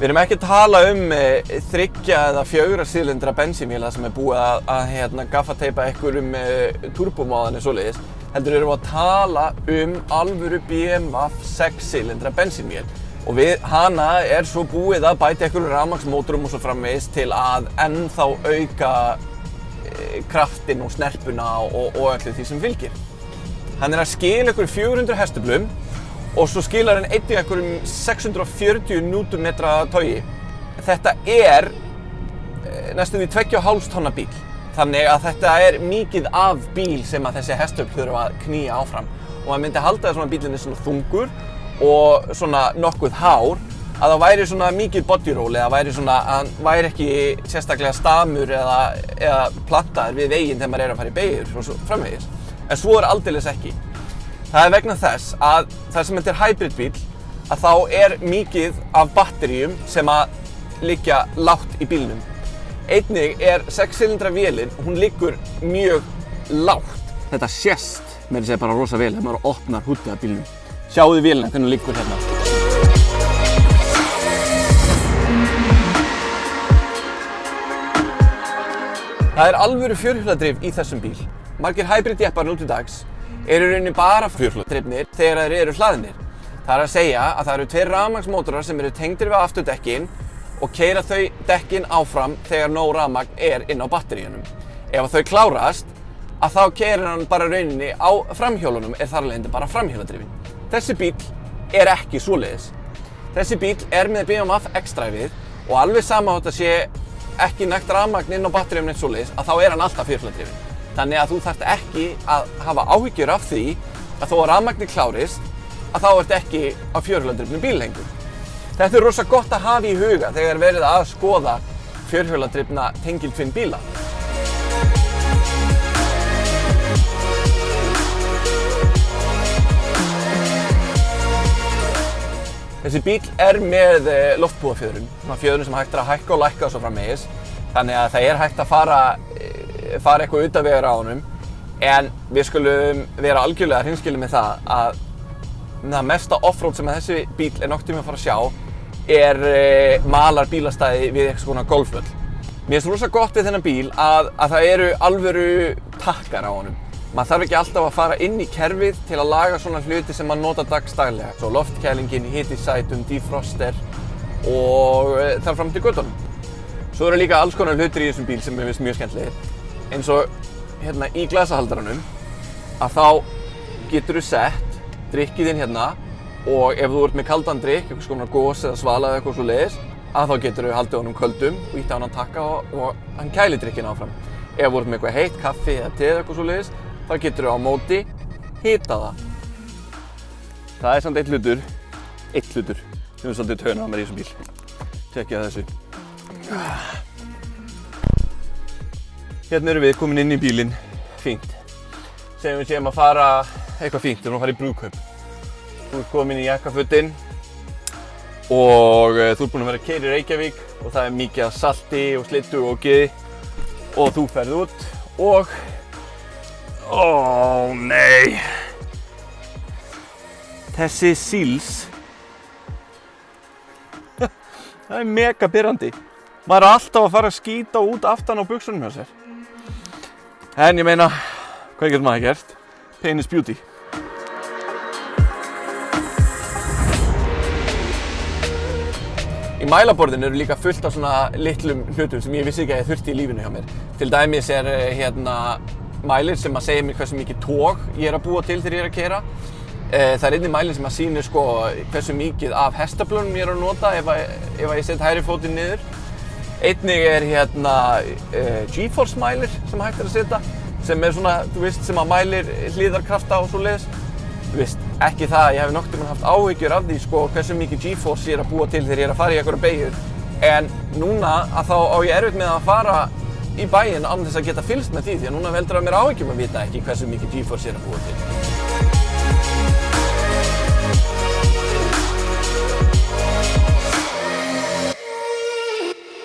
Við erum ekki að tala þriggja eða fjögurra sílindra bensínvél sem búið að gaffateipa einhverjum turbómóðan svoleiðis. Heldur erum við að tala alvöru BMW 6 sílindra bensínvél. Og við hana svo búið að bæta einhverjum rafmagnsmótorum og svo framvegis til að ennþá auka kraftinn og snerpuna og öllu því sem fylgir. Hann að skila einhverjum 400 hestaflum og svo skilar hann einnig einhverjum 640 Nm togi. Þetta næstum því 2,5 tonna bíl. Þannig að þetta mikið af bíl sem að þessi hestöfl þurfa að knýja áfram. Og maður myndi halda að svona bílinn svona þungur og svona nokkuð hár, að það væri svona mikið bodyroll eða væri svona, að hann væri ekki sérstaklega stamur eða plantaður við veginn þegar maður að fara í beygjur og svo framvegis. En svo aldeilis ekki. Það vegna þess að þar sem þetta hybridbíl, að þá mikið af batteríum sem að liggja lágt í bílnum. Einnig 6-cylindra vélin, hún liggur mjög lágt. Þetta sést með þess að bara rosa vel þegar maður opnar húddið af bílnum. Sjáðu vélina hvernig hún liggur hérna. Það alvöru fjórhjóladrif í þessum bíl. Margir hybrid-jeppar nú til dags í rauninni bara fjórhjóladrifnir þegar þeir eru hlaðnir. Það að segja að það eru 2 rafmagnsmótorar sem eru tengdir við afturdekkin og keyra þau dekkin áfram þegar nóg rafmagn inn á batteríunum. Ef þau klárast, að þá keyrir hann bara rauninni á framhjólunum þar af leiðandi bara framhjóladrifin. Þessi bíl ekki svoleiðis. Þessi bíl með BMW X-Drive og alveg sama þótt að sé ekki nægt rafmagn inn á batteríum neitt svoleiðis, að þá hann alltaf fjórhjóladrifin. Þannig að þú þarft ekki að hafa áhyggjur af því að þó að rafmagnið klárist, að þá ekki á fjórhjóladrifnum bíl lengur. Þetta rosa gott að hafa í huga þegar verið að skoða fjórhjóladrifna tengiltvinnbíla. Þessi bíl með loftpúðafjöðrum, svona fjöðrum sem hægt að hækka og lækka og svo framvegis. Þannig að það hægt að fara eitthvað utanvegar á honum. En við skulum vera algjörlega hreinskilin með það að það mesta offroad sem þessi bíl nokkuð tíma að fara að sjá malar bílastæði við eitthvað svona golfvöll. Mér finnst rosa gott við þennan bíl að það eru alvöru takkar á honum. Maður þarf ekki alltaf að fara inn í kerfið til að laga svona hluti sem maður nota dagsdaglega. Svo loftkælingin, hitasætum, defroster og þar fram til göttunum. Svo eru líka alls konar hlutir í þessum bíl sem mér finnst mjög skemmtilegir. Eins og hérna í glasahaldaranum, að þá getur þú sett drykkið þinn hérna og ef þú ert með kaldan drykk, eitthvað svona gos eða svala eða eitthvað svoleiðis, að þá getur þú haldið honum köldum og ítt á hann að takka og hann kælir drykkinn áfram. Ef þú ert með eitthvað heitt kaffi eða te eða eitthvað svoleiðis, þá getur þú á móti hita það. Það samt einn hlutur sem er svolítið töna á mér í þessum bíl. Tjekkja þessu. Hérna erum við komin inn í bílinn, fínt. Segjum við séum að fara eitthvað fínt, við erum að fara í brúðkaup. Þú ert komin í jakkafötin og þú ert búinn að vera að keyra í Reykjavík og það mikið af salti og slittu og giði og þú ferð út og ó nei, þessi síls, það mega pirrandi. Maður alltaf að fara að skýta út aftan á buxunum hjá sér. En ég meina, hvað getur maður gert? Pain is beauty. Í mælaborðinu eru líka fullt af svona litlum hlutum sem ég vissi ekki að ég þurfti í lífinu hjá mér. Til dæmis mælir sem að segja mér hversu mikið tog ég að búa til þegar ég að keyra. Það einnig mælir sem að sýnir hversu mikið af hestablunum ég að nota ef ég set hægri fótinn niður. Einnig G-force mælir sem hægt að setja, sem svona, þú veist, sem að mælir hliðarkrafta og svoleiðis. Þú veist, ekki það að ég hef nokkuð mann haft áhyggjur af því hversu mikið G-force ég að búa til þegar ég að fara í einhverja beygjur. En núna að þá á ég erfitt með að fara í bæinn án þess að geta fylgst með því að núna veldur það mér áhyggjum að vita ekki hversu mikið G-force ég að búa til.